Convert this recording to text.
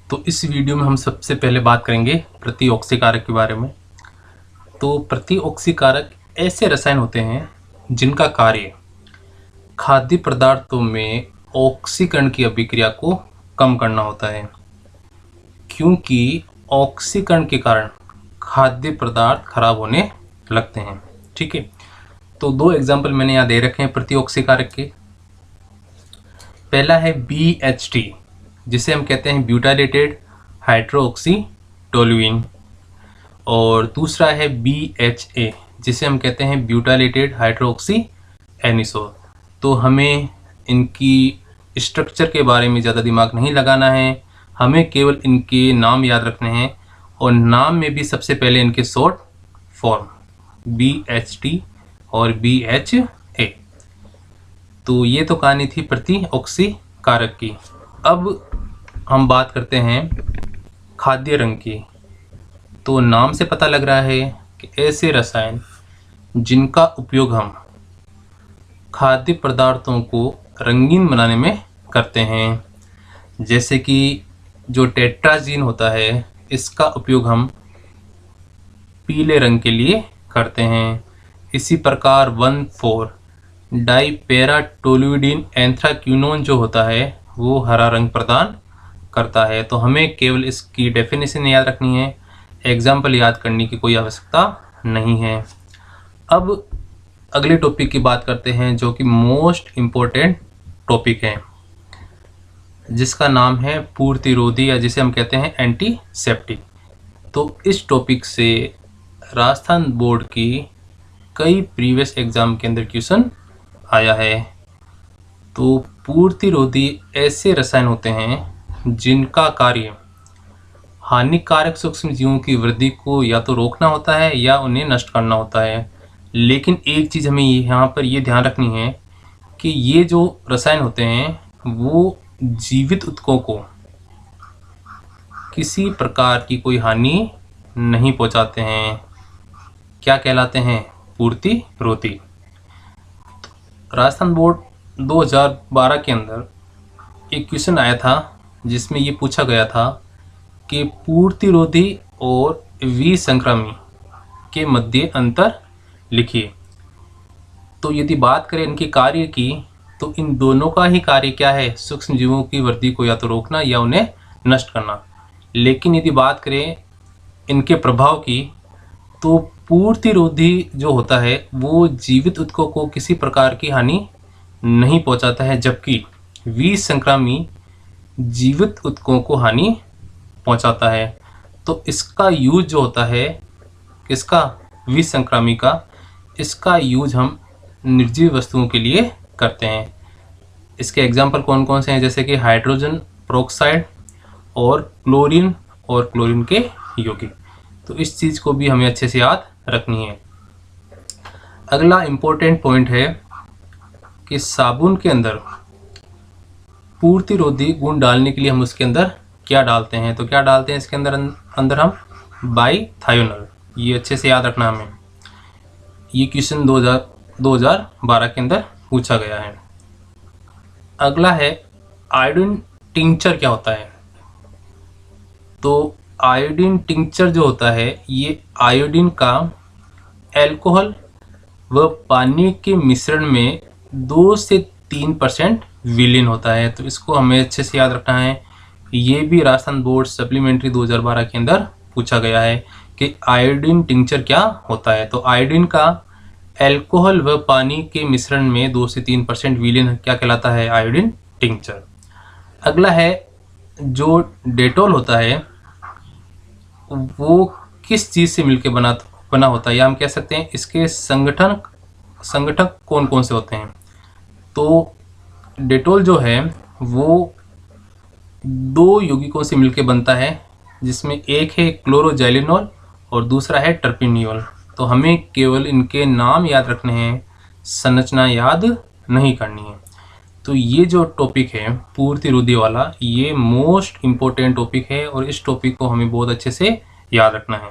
तो इस वीडियो में हम सबसे पहले बात करेंगे प्रतिऑक्सीकारक के बारे में। तो प्रतिऑक्सीकारक ऐसे रसायन होते हैं जिनका कार्य खाद्य पदार्थों में ऑक्सीकरण की अभिक्रिया को कम करना होता है, क्योंकि ऑक्सीकरण के कारण खाद्य पदार्थ खराब होने लगते हैं। ठीक है, तो दो एग्जाम्पल मैंने यहाँ दे रखे हैं प्रतिऑक्सीकारक के। पहला है BHT, जिसे हम कहते हैं ब्यूटाइलेटेड हाइड्रोक्सी टोल्यूइन, और दूसरा है BHA, जिसे हम कहते हैं ब्यूटाइलेटेड हाइड्रोक्सी एनिसोल। तो हमें इनकी स्ट्रक्चर के बारे में ज़्यादा दिमाग नहीं लगाना है, हमें केवल इनके नाम याद रखने हैं, और नाम में भी सबसे पहले इनके शॉर्ट फॉर्म BHT और BHA। तो ये तो कहानी थी प्रतिऑक्सीकारक की। अब हम बात करते हैं खाद्य रंग की। तो नाम से पता लग रहा है कि ऐसे रसायन जिनका उपयोग हम खाद्य पदार्थों को रंगीन बनाने में करते हैं, जैसे कि जो टेट्राजीन होता है, इसका उपयोग हम पीले रंग के लिए करते हैं। इसी प्रकार 1,4 डाइपेराटोलुइडिन एंथ्राक्विनोन जो होता है वो हरा रंग प्रदान करता है। तो हमें केवल इसकी डेफिनेशन याद रखनी है, एग्जाम्पल याद करने की कोई आवश्यकता नहीं है। अब अगले टॉपिक की बात करते हैं, जो कि मोस्ट इम्पोर्टेंट टॉपिक है, जिसका नाम है पूर्तिरोधी, या जिसे हम कहते हैं एंटीसेप्टिक। तो इस टॉपिक से राजस्थान बोर्ड की कई प्रीवियस एग्जाम के अंदर क्वेश्चन आया है। तो पूर्तिरोधी ऐसे रसायन होते हैं जिनका कार्य हानिकारक सूक्ष्म जीवों की वृद्धि को या तो रोकना होता है या उन्हें नष्ट करना होता है। लेकिन एक चीज़ हमें यहाँ पर ये ध्यान रखनी है कि ये जो रसायन होते हैं वो जीवित ऊतकों को किसी प्रकार की कोई हानि नहीं पहुँचाते हैं। क्या कहलाते हैं? पूर्तिरोधी। राजस्थान बोर्ड 2012 के अंदर एक क्वेश्चन आया था जिसमें ये पूछा गया था कि पूर्तिरोधी और विसंक्रामी के मध्य अंतर लिखिए। तो यदि बात करें इनके कार्य की, तो इन दोनों का ही कार्य क्या है? सूक्ष्म जीवों की वृद्धि को या तो रोकना या उन्हें नष्ट करना। लेकिन यदि बात करें इनके प्रभाव की, तो पूर्तिरोधी जो होता है वो जीवित ऊतकों को किसी प्रकार की हानि नहीं पहुंचाता है, जबकि विसंक्रामी जीवित ऊतकों को हानि पहुंचाता है। तो इसका यूज जो होता है, इसका विसंक्रामी का, इसका यूज हम निर्जीव वस्तुओं के लिए करते हैं। इसके एग्जाम्पल कौन कौन से हैं? जैसे कि हाइड्रोजन पेरोक्साइड और क्लोरीन के यौगिक। तो इस चीज़ को भी हमें अच्छे से याद रखनी है। अगला इम्पोर्टेंट पॉइंट है कि साबुन के अंदर पूर्तिरोधी गुण डालने के लिए हम उसके अंदर क्या डालते हैं? तो क्या डालते हैं इसके अंदर हम बाईथायोनल। ये अच्छे से याद रखना हमें। ये क्वेश्चन 2012 के अंदर पूछा गया है। अगला है आयोडीन टिंचर क्या होता है? तो आयोडीन टिंचर जो होता है, ये आयोडीन का अल्कोहल व पानी के मिश्रण में 2 से 3% विलीन होता है। तो इसको हमें अच्छे से याद रखना है। ये भी राजस्थान बोर्ड सप्लीमेंट्री 2012 के अंदर पूछा गया है कि आयोडीन टिंचर क्या होता है। तो आयोडीन का अल्कोहल व पानी के मिश्रण में 2 से 3% विलीन क्या कहलाता है? Iodine tincture. अगला है जो डेटॉल होता है वो किस चीज़ से मिलकर बना होता है, या हम कह सकते हैं इसके संगठक कौन कौन से होते हैं? तो डेटॉल जो है वो 2 यौगिकों से मिलकर बनता है, जिसमें एक है क्लोरोजैलिनॉल और दूसरा है टर्पिनियोल। तो हमें केवल इनके नाम याद रखने हैं, संरचना याद नहीं करनी है। तो ये जो टॉपिक है पूर्तिरोधी वाला, ये मोस्ट इम्पोर्टेंट टॉपिक है और इस टॉपिक को हमें बहुत अच्छे से याद रखना है।